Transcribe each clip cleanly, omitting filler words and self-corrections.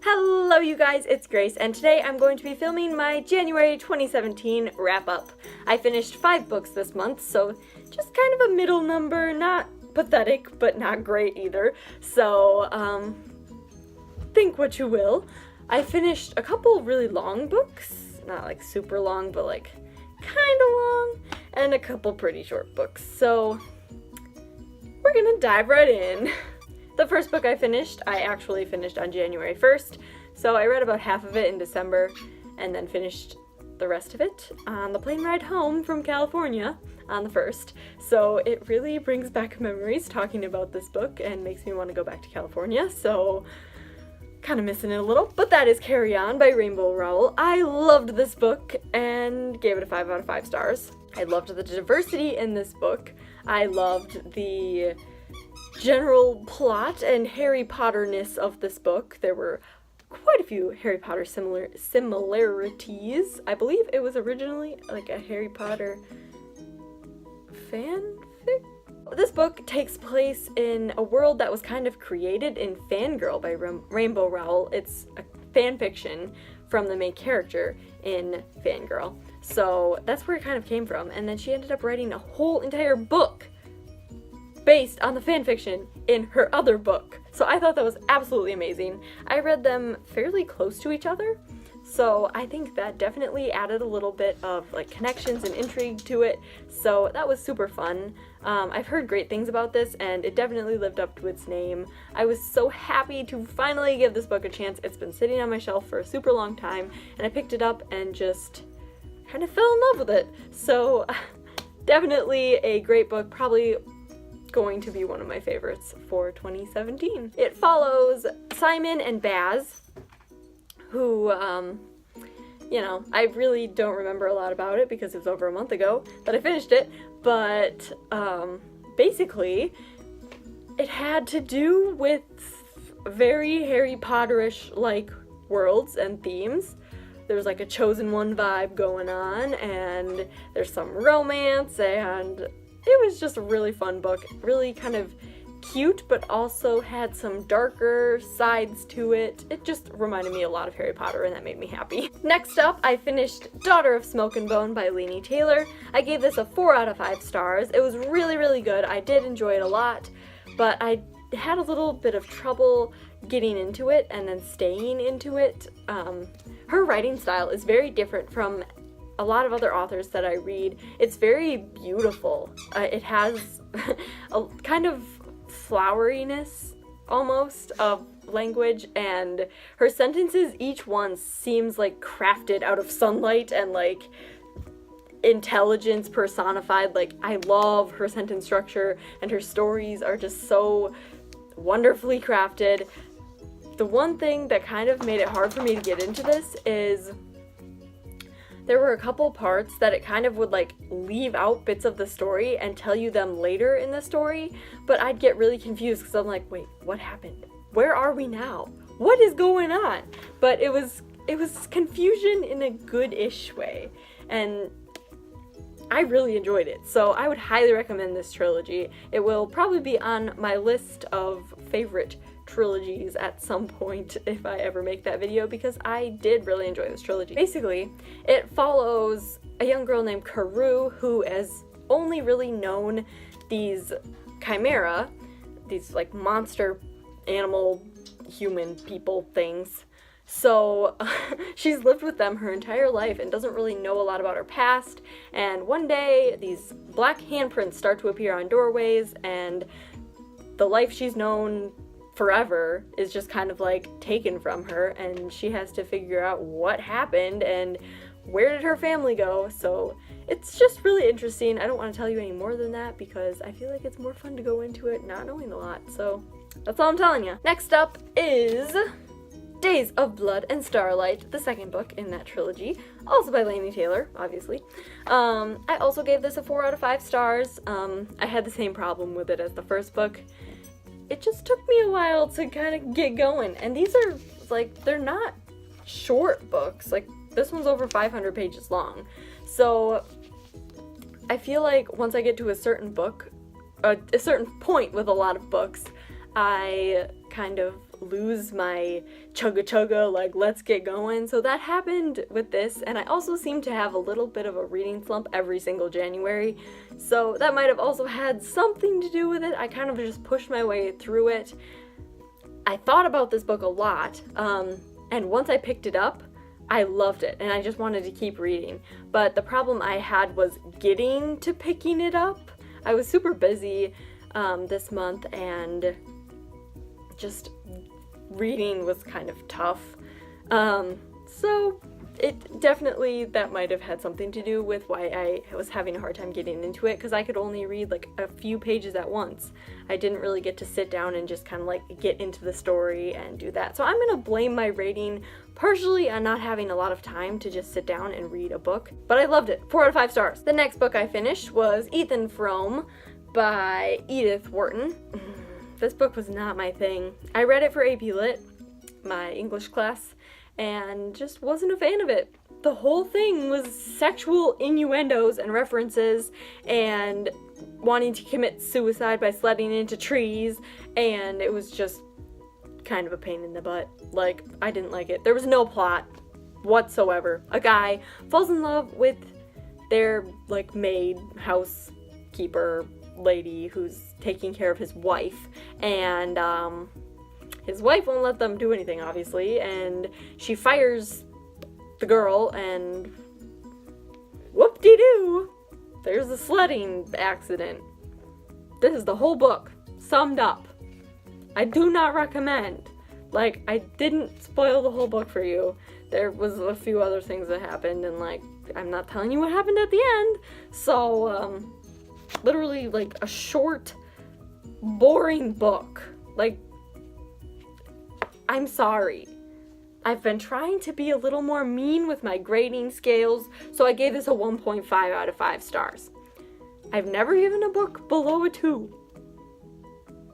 Hello you guys, it's Grace, and today I'm going to be filming my January 2017 wrap-up. I finished 5 books this month, so just kind of a middle number, not pathetic, but not great either. So, think what you will. I finished a couple really long books, not like super long, but like kinda long, and a couple pretty short books. So, we're gonna dive right in. The first book I finished, I actually finished on January 1st, so I read about half of it in December and then finished the rest of it on the plane ride home from California on the 1st. So it really brings back memories talking about this book and makes me want to go back to California, so kind of missing it a little. But that is Carry On by Rainbow Rowell. I loved this book and gave it a 5 out of 5 stars. I loved the diversity in this book. I loved the general plot and Harry Potter-ness of this book. There were quite a few Harry Potter similarities. I believe it was originally like a Harry Potter fanfic. This book takes place in a world that was kind of created in Fangirl by Rainbow Rowell. It's a fan fiction from the main character in Fangirl. So that's where it kind of came from. And then she ended up writing a whole entire book based on the fanfiction in her other book. So I thought that was absolutely amazing. I read them fairly close to each other, so I think that definitely added a little bit of like connections and intrigue to it, so that was super fun. I've heard great things about this, and it definitely lived up to its name. I was so happy to finally give this book a chance. It's been sitting on my shelf for a super long time, and I picked it up and just kind of fell in love with it. So definitely a great book, probably going to be one of my favorites for 2017. It follows Simon and Baz, who, I really don't remember a lot about it because it was over a month ago that I finished it, but basically it had to do with very Harry Potter-ish like worlds and themes. There's like a chosen one vibe going on, and there's some romance, and it was just a really fun book, really kind of cute, but also had some darker sides to it. It just reminded me a lot of Harry Potter, and that made me happy. Next up, I finished Daughter of Smoke and Bone by Laini Taylor. I gave this a 4 out of 5 stars. It was really, really good. I did enjoy it a lot, but I had a little bit of trouble getting into it and then staying into it. Her writing style is very different from a lot of other authors that I read. It's very beautiful. It has a kind of floweriness almost of language, and her sentences, each one seems like crafted out of sunlight and like intelligence personified. Like, I love her sentence structure, and her stories are just so wonderfully crafted. The one thing that kind of made it hard for me to get into this is there were a couple parts that it kind of would like leave out bits of the story and tell you them later in the story, but I'd get really confused because I'm like, wait, what happened? Where are we now? What is going on? But it was confusion in a good-ish way, and I really enjoyed it. So I would highly recommend this trilogy. It will probably be on my list of favorite trilogies at some point if I ever make that video, because I did really enjoy this trilogy. Basically, it follows a young girl named Carew who has only really known these chimera, these like monster animal human people things. So she's lived with them her entire life and doesn't really know a lot about her past, and one day these black handprints start to appear on doorways, and the life she's known forever is just kind of like taken from her, and she has to figure out what happened and where did her family go. So it's just really interesting. I don't want to tell you any more than that because I feel like it's more fun to go into it not knowing a lot. So that's all I'm telling you. Next up is Days of Blood and Starlight, the second book in that trilogy, also by Laini Taylor, obviously. I also gave this a 4 out of 5 stars. I had the same problem with it as the first book. It just took me a while to kind of get going, and these are like, they're not short books. Like, this one's over 500 pages long, so I feel like once I get to a certain book, a certain point with a lot of books, I kind of lose my chugga, like, let's get going. So that happened with this, and I also seem to have a little bit of a reading slump every single January, so that might have also had something to do with it. I kind of just pushed my way through it. I thought about this book a lot, and once I picked it up, I loved it, and I just wanted to keep reading. But the problem I had was getting to picking it up. I was super busy this month, and just reading was kind of tough. So it definitely, that might have had something to do with why I was having a hard time getting into it, because I could only read like a few pages at once. I didn't really get to sit down and just kind of like get into the story and do that. So I'm gonna blame my rating partially on not having a lot of time to just sit down and read a book, but I loved it. 4 out of 5 stars. The next book I finished was Ethan Frome by Edith Wharton. This book was not my thing. I read it for AP Lit, my English class, and just wasn't a fan of it. The whole thing was sexual innuendos and references and wanting to commit suicide by sledding into trees, and it was just kind of a pain in the butt. Like, I didn't like it. There was no plot whatsoever. A guy falls in love with their, like, maid, housekeeper lady who's taking care of his wife, and his wife won't let them do anything, obviously, and she fires the girl, and whoop-de-doo, there's a sledding accident. This is the whole book, summed up. I do not recommend. Like, I didn't spoil the whole book for you. There was a few other things that happened, and, like, I'm not telling you what happened at the end, so, literally, like, a short, boring book. Like, I'm sorry. I've been trying to be a little more mean with my grading scales, so I gave this a 1.5 out of 5 stars. I've never given a book below a 2.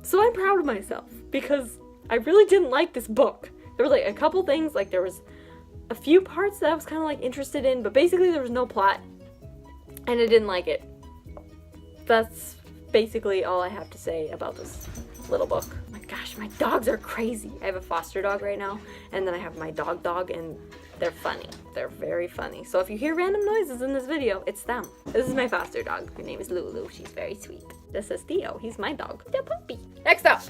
So I'm proud of myself, because I really didn't like this book. There were, like, a couple things, like, there was a few parts that I was kind of, like, interested in, but basically there was no plot, and I didn't like it. That's basically all I have to say about this little book. Oh my gosh, my dogs are crazy. I have a foster dog right now, and then I have my dog, and they're funny. They're very funny. So if you hear random noises in this video, it's them. This is my foster dog. Her name is Lulu. She's very sweet. This is Theo. He's my dog. The puppy. Next up,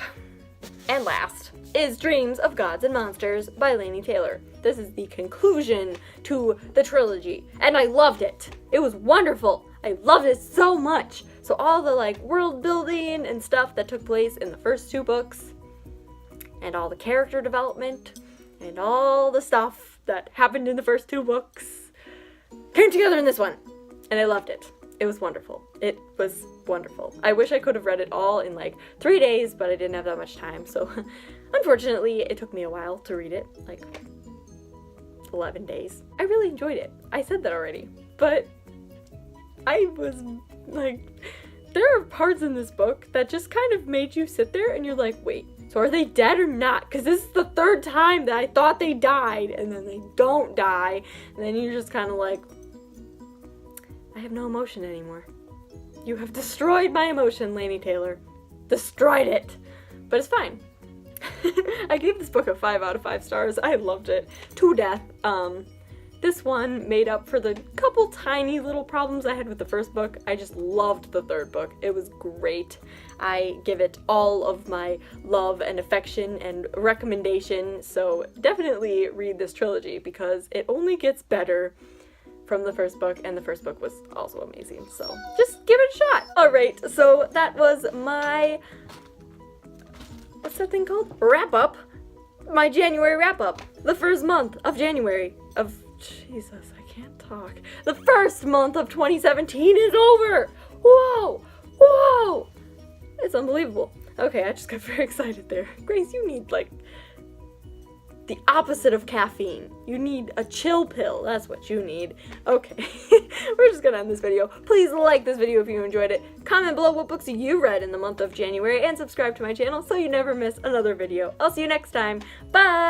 and last, is Dreams of Gods and Monsters by Laini Taylor. This is the conclusion to the trilogy, and I loved it. It was wonderful. I loved it so much. So all the, like, world building and stuff that took place in the first 2 books, and all the character development, and all the stuff that happened in the first 2 books came together in this one, and I loved it. It was wonderful. It was wonderful. I wish I could have read it all in, like, 3 days, but I didn't have that much time, so unfortunately it took me a while to read it, like 11 days. I really enjoyed it. I said that already, but I was, like, there are parts in this book that just kind of made you sit there and you're like, wait, so are they dead or not? Because this is the 3rd time that I thought they died, and then they don't die, and then you're just kind of like, I have no emotion anymore. You have destroyed my emotion, Laini Taylor. Destroyed it. But it's fine. I gave this book a 5 out of 5 stars. I loved it to death. This one made up for the couple tiny little problems I had with the first book. I just loved the 3rd book. It was great. I give it all of my love and affection and recommendation, so definitely read this trilogy because it only gets better from the first book, and the first book was also amazing, so just give it a shot. Alright, so that was my, what's that thing called? Wrap-up. My January wrap-up. The first month of January of, Jesus, I can't talk. The first month of 2017 is over! Whoa! Whoa! It's unbelievable. Okay, I just got very excited there. Grace, you need, like, the opposite of caffeine. You need a chill pill. That's what you need. Okay, we're just gonna end this video. Please like this video if you enjoyed it. Comment below what books you read in the month of January, and subscribe to my channel so you never miss another video. I'll see you next time. Bye!